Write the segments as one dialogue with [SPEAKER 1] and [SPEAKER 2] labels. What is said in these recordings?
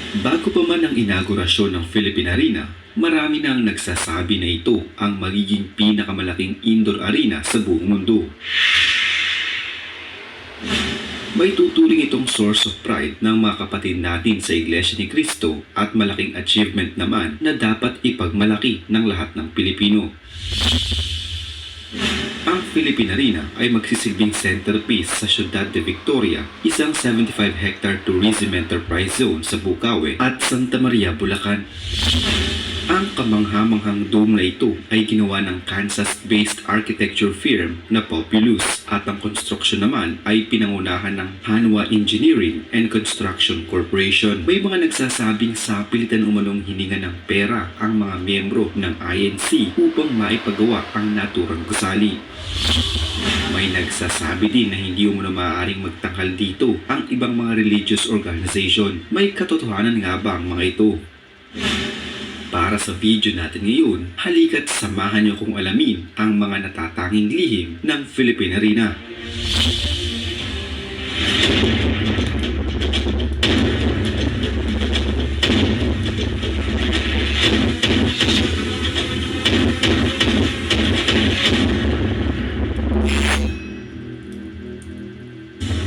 [SPEAKER 1] Bago pa man ang inaugurasyon ng Philippine Arena, marami nang nagsasabi na ito ang magiging pinakamalaking indoor arena sa buong mundo. May tuturing itong source of pride ng mga kapatid natin sa Iglesia ni Cristo at malaking achievement naman na dapat ipagmalaki ng lahat ng Pilipino. Ang Philippine Arena ay magsisilbing centerpiece sa Ciudad de Victoria, isang 75-hectare tourism enterprise zone sa Bukawi at Santa Maria, Bulacan. Ang kamanghamanghang dome na ito ay ginawa ng Kansas-based architecture firm na Populous at ang konstruksyon naman ay pinangunahan ng Hanwha Engineering and Construction Corporation. May mga nagsasabing sapilitan umanong hininga ng pera ang mga miyembro ng INC upang maipagawa ang naturang gusali. May nagsasabi din na hindi umano maaaring magtangkal dito ang ibang mga religious organization. May katotohanan nga ba ang mga ito? Para sa video natin ngayon, halika't samahan niyo kong alamin ang mga natatanging lihim ng Philippine Arena.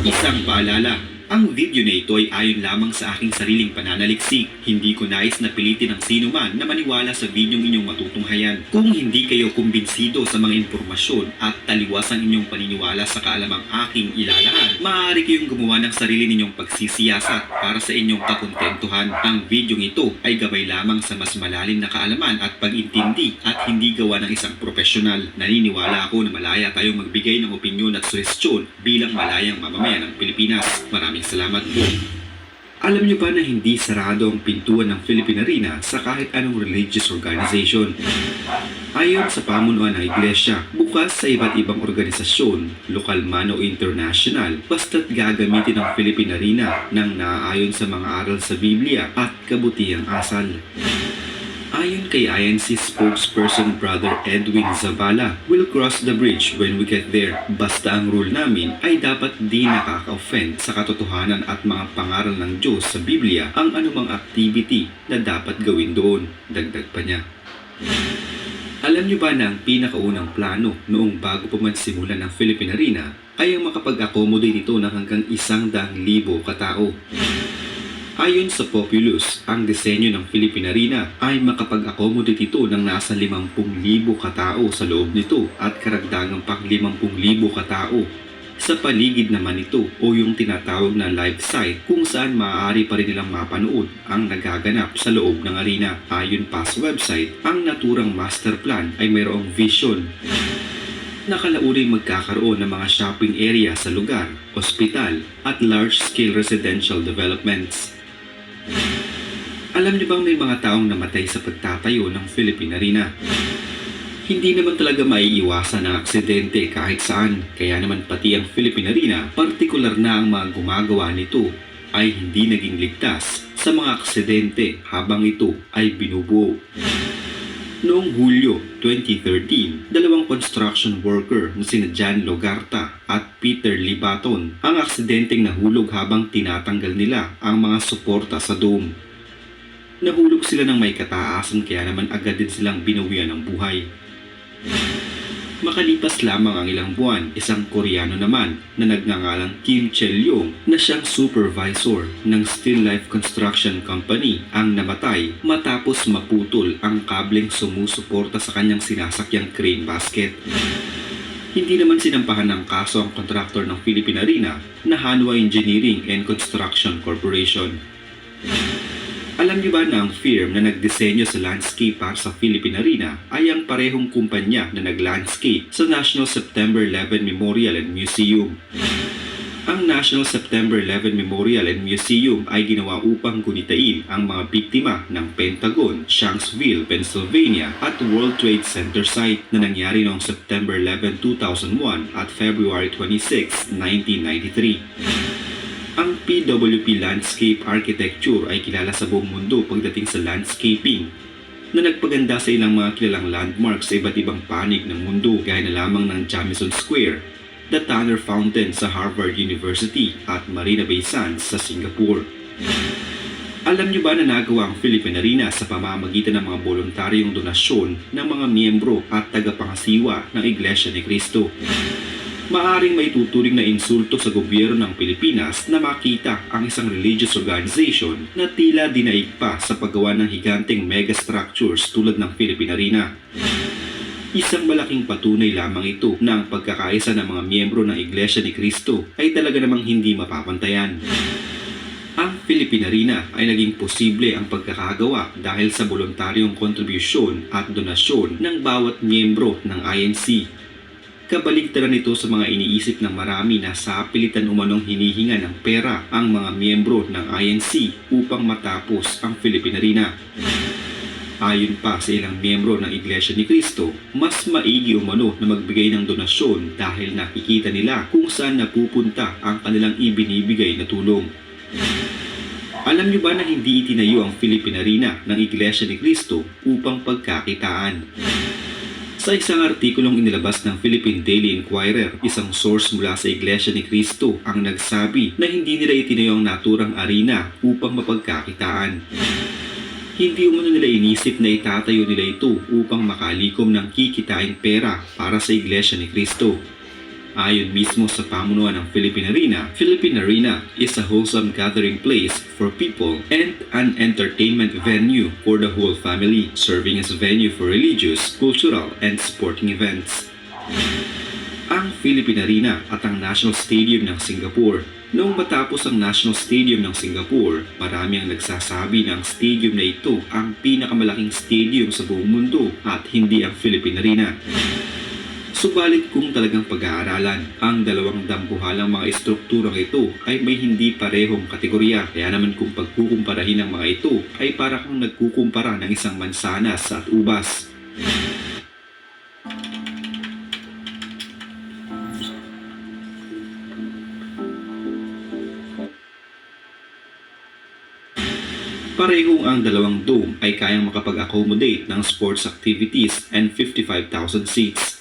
[SPEAKER 1] Isang paalala. Ang video na ito ay ayon lamang sa aking sariling pananaliksik. Hindi ko nais na pilitin ang sino man na maniwala sa videong inyong matutunghayan. Kung hindi kayo kumbinsido sa mga impormasyon at taliwas ang inyong paniniwala sa kaalamang aking ilalahan, maaari kayong gumawa ng sarili ninyong pagsisiyasat para sa inyong kakontentuhan. Ang videong ito ay gabay lamang sa mas malalim na kaalaman at pag-intindi at hindi gawa ng isang profesional. Naniniwala ako na malaya tayong magbigay ng opinyon at suhestyon bilang malayang mamamayan ng Pilipinas. Maraming salamat po. Alam niyo ba na hindi sarado ang pintuan ng Philippine Arena sa kahit anong religious organization? Ayon sa pamunuan ng Iglesia, bukas sa iba't ibang organisasyon, lokal man o international, basta't gagamitin ang Philippine Arena ng naaayon sa mga aral sa Biblia at kabutihang asal. Ayon kay INC spokesperson Brother Edwin Zavala, "We'll cross the bridge when we get there. Basta ang rule namin ay dapat di nakaka-offend sa katotohanan at mga pangaral ng Diyos sa Biblia ang anumang activity na dapat gawin doon." Dagdag pa niya. Alam niyo ba na ang pinakaunang plano noong bago pa man simulan ng Philippine Arena ay ang makapag-accommodate ito ng hanggang 100,000 katao? Ayon sa Populous, ang disenyo ng Philippine Arena ay makapag-accommodate ito ng nasa 50,000 katao sa loob nito at karagdagang pang 50,000 katao sa paligid naman nito o yung tinatawag na live site kung saan maaari pa rin nilang mapanood ang nagaganap sa loob ng arena. Ayon pa sa website, ang naturang master plan ay mayroong vision nakalauring magkakaroon ng mga shopping area sa lugar, ospital at large-scale residential developments. Alam niyo bang may mga taong namatay sa pagtatayo ng Philippine Arena? Hindi naman talaga maiiwasan ang aksidente kahit saan, kaya naman pati ang Philippine Arena, partikular na ang mga gumagawa nito, ay hindi naging ligtas sa mga aksidente habang ito ay binubuo. Noong Hulyo 2013, dalawang construction worker na sina John Logarta at Peter Libaton ang aksidenteng nahulog habang tinatanggal nila ang mga suporta sa dome. Nahulog sila ng may kataasan kaya naman agad din silang binawian ng buhay. Makalipas lamang ang ilang buwan, isang Koreano naman na nagngangalang Kim Chelyong na siyang supervisor ng Still Life Construction Company ang namatay matapos maputol ang kableng sumusuporta sa kanyang sinasakyang crane basket. Hindi naman sinampahan ng kaso ang kontraktor ng Philippine Arena na Hanwha Engineering and Construction Corporation. Alam niyo ba na ang firm na nagdisenyo sa landscape para sa Philippine Arena ay ang parehong kumpanya na nag-landscape sa National September 11 Memorial and Museum? Ang National September 11 Memorial and Museum ay ginawa upang gunitain ang mga biktima ng Pentagon, Shanksville, Pennsylvania at World Trade Center site na nangyari noong September 11, 2001 at February 26, 1993. Ang PWP Landscape Architecture ay kilala sa buong mundo pagdating sa landscaping na nagpaganda sa ilang mga kilalang landmarks sa iba't ibang panig ng mundo gaya na lamang ng Jamison Square, the Tanner Fountain sa Harvard University at Marina Bay Sands sa Singapore. Alam niyo ba na nagawa ang Filipinarina sa pamamagitan ng mga voluntaryong donasyon ng mga miyembro at tagapangasiwa ng Iglesia ni Cristo? Maaring may tuturing na insulto sa gobyerno ng Pilipinas na makita ang isang religious organization na tila dinaig pa sa paggawa ng higanteng megastructures tulad ng Filipinarina. Isang malaking patunay lamang ito na ang pagkakaisa ng mga miyembro ng Iglesia ni Cristo ay talaga namang hindi mapapantayan. Ang Filipinarina ay naging posible ang pagkakagawa dahil sa voluntaryong kontribusyon at donasyon ng bawat miyembro ng INC. Kabaligtaran nito sa mga iniisip ng marami na sa pilitan umanong hinihinga ng pera ang mga miyembro ng INC upang matapos ang Filipinarina. Ayon pa sa ilang miyembro ng Iglesia ni Cristo, mas maigi umano na magbigay ng donasyon dahil nakikita nila kung saan napupunta ang kanilang ibinibigay na tulong. Alam niyo ba na hindi itinayo ang Filipinarina ng Iglesia ni Cristo upang pagkakitaan? Sa isang artikulong inilabas ng Philippine Daily Inquirer, isang source mula sa Iglesia ni Cristo ang nagsabi na hindi nila itinayo ang naturang arena upang mapagkakitaan. Hindi umano nila inisip na itatayo nila ito upang makalikom ng kikitain pera para sa Iglesia ni Cristo. Ayon mismo sa pamunuan ng Filipinarina is a wholesome gathering place for people and an entertainment venue for the whole family, serving as a venue for religious, cultural, and sporting events. Ang Filipinarina at ang National Stadium ng Singapore. Noong matapos ang National Stadium ng Singapore, marami ang nagsasabi na ang stadium na ito ang pinakamalaking stadium sa buong mundo at hindi ang Filipinarina. Subalit kung talagang pag-aaralan, ang dalawang dambuhalang mga estrukturang ito ay may hindi parehong kategorya. Kaya naman kung pagkukumparahin ang mga ito ay para kang nagkukumpara ng isang mansanas at ubas. Parehong ang dalawang dome ay kayang makapag-accommodate ng sports activities and 55,000 seats.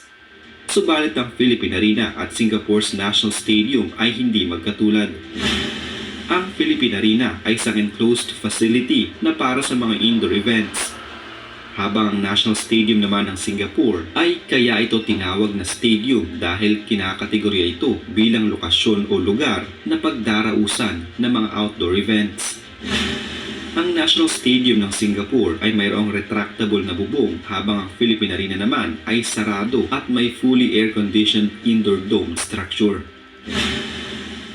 [SPEAKER 1] Subalit ang Filipinarina at Singapore's National Stadium ay hindi magkatulad. Ang Filipinarina ay isang enclosed facility na para sa mga indoor events. Habang ang National Stadium naman ng Singapore ay kaya ito tinawag na stadium dahil kinakategorya ito bilang lokasyon o lugar na pagdarausan ng mga outdoor events. Ang National Stadium ng Singapore ay mayroong retractable na bubong habang ang Filipinarina naman ay sarado at may fully air-conditioned indoor dome structure.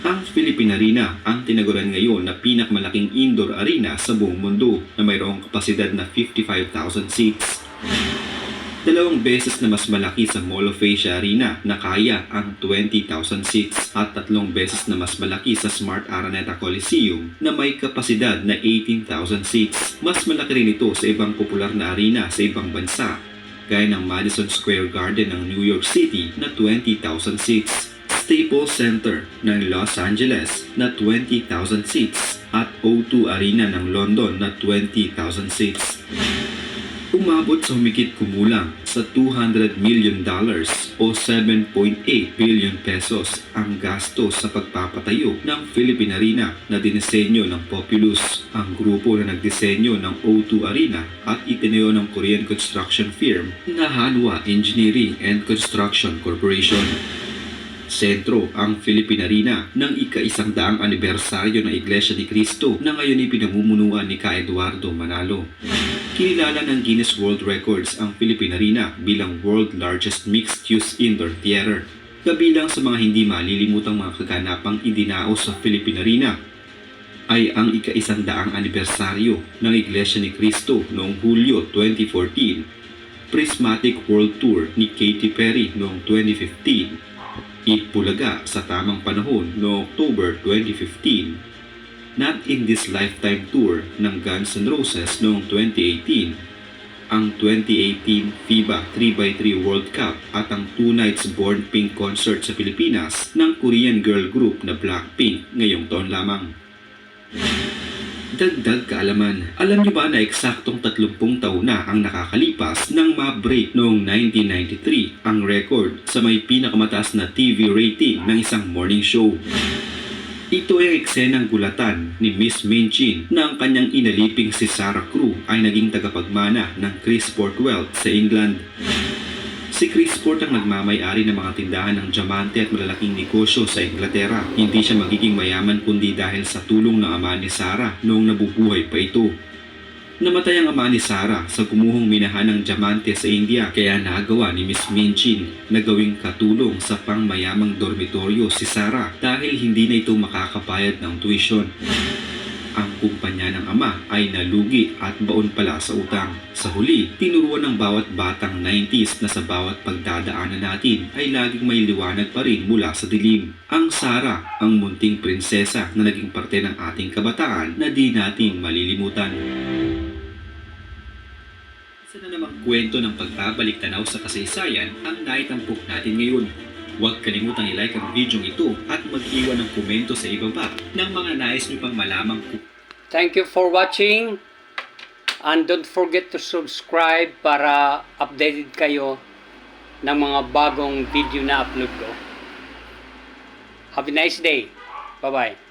[SPEAKER 1] Ang Filipinarina ang tinaguran ngayon na pinakamalaking indoor arena sa buong mundo na mayroong kapasidad na 55,000 seats. 2 beses na mas malaki sa Mall of Asia Arena na kaya ang 20,000 seats at 3 beses na mas malaki sa Smart Araneta Coliseum na may kapasidad na 18,000 seats. Mas malaki rin ito sa ibang popular na arena sa ibang bansa, gaya ng Madison Square Garden ng New York City na 20,000 seats, Staples Center ng Los Angeles na 20,000 seats at O2 Arena ng London na 20,000 seats. Umabot sa humigit kumulang sa $200 million o 7.8 billion pesos ang gasto sa pagpapatayo ng Filipinarina na dinisenyo ng Populous, ang grupo na nagdisenyo ng O2 Arena at itinayo ng Korean construction firm na Hanwha Engineering and Construction Corporation. Sentro ang Filipinarina ng ika-100 anibersaryo ng Iglesia ni Cristo na ngayon ipinamumunuan ni Ka Eduardo Manalo. Kinilala ng Guinness World Records ang Filipinarina bilang world largest mixed-use indoor theater. Kabilang sa mga hindi malilimutang mga kaganapang idinaos sa Filipinarina ay ang ika-100 anibersaryo ng Iglesia ni Cristo noong Hulyo 2014, Prismatic World Tour ni Katy Perry noong 2015, Itbulaga sa tamang panahon noong October 2015, Not in This Lifetime Tour ng Guns N' Roses noong 2018, ang 2018 FIBA 3x3 World Cup at ang 2 nights Born Pink concert sa Pilipinas ng Korean girl group na Blackpink ngayong taon lamang. Dagdag kaalaman, alam niyo ba na eksaktong 30 taon na ang nakakalipas nang ma-break noong 1993 ang record sa may pinakamataas na TV rating ng isang morning show? Ito ay eksenang gulatan ni Miss Minchin na ang kanyang inaliping si Sarah Crew ay naging tagapagmana ng Chris Portwell sa England. Si Chris Port ang nagmamay-ari ng mga tindahan ng diamante at malalaking negosyo sa Inglaterra. Hindi siya magiging mayaman kundi dahil sa tulong ng ama ni Sarah noong nabubuhay pa ito. Namatay ang ama ni Sarah sa gumuhong minahan ng diamante sa India kaya nagawa ni Miss Minchin na gawing katulong sa pangmayamang dormitoryo si Sarah dahil hindi na ito makakabayad ng tuition. Ang kumpanya ng ama ay nalugi at baon pala sa utang. Sa huli, tinuruan ng bawat batang 90s na sa bawat pagdadaanan natin ay laging may liwanag pa rin mula sa dilim. Ang Sarah, ang munting prinsesa na naging parte ng ating kabataan na di natin malilimutan. Isa na namang kwento ng pagbabalik tanaw sa kasaysayan ang naitampok natin ngayon. Huwag kalimutang i-like ang video ito at mag-iwan ng komento sa ibaba ng mga nais nyo pang malamang.
[SPEAKER 2] Thank you for watching and don't forget to subscribe para updated kayo ng mga bagong video na upload ko. Have a nice day. Bye-bye.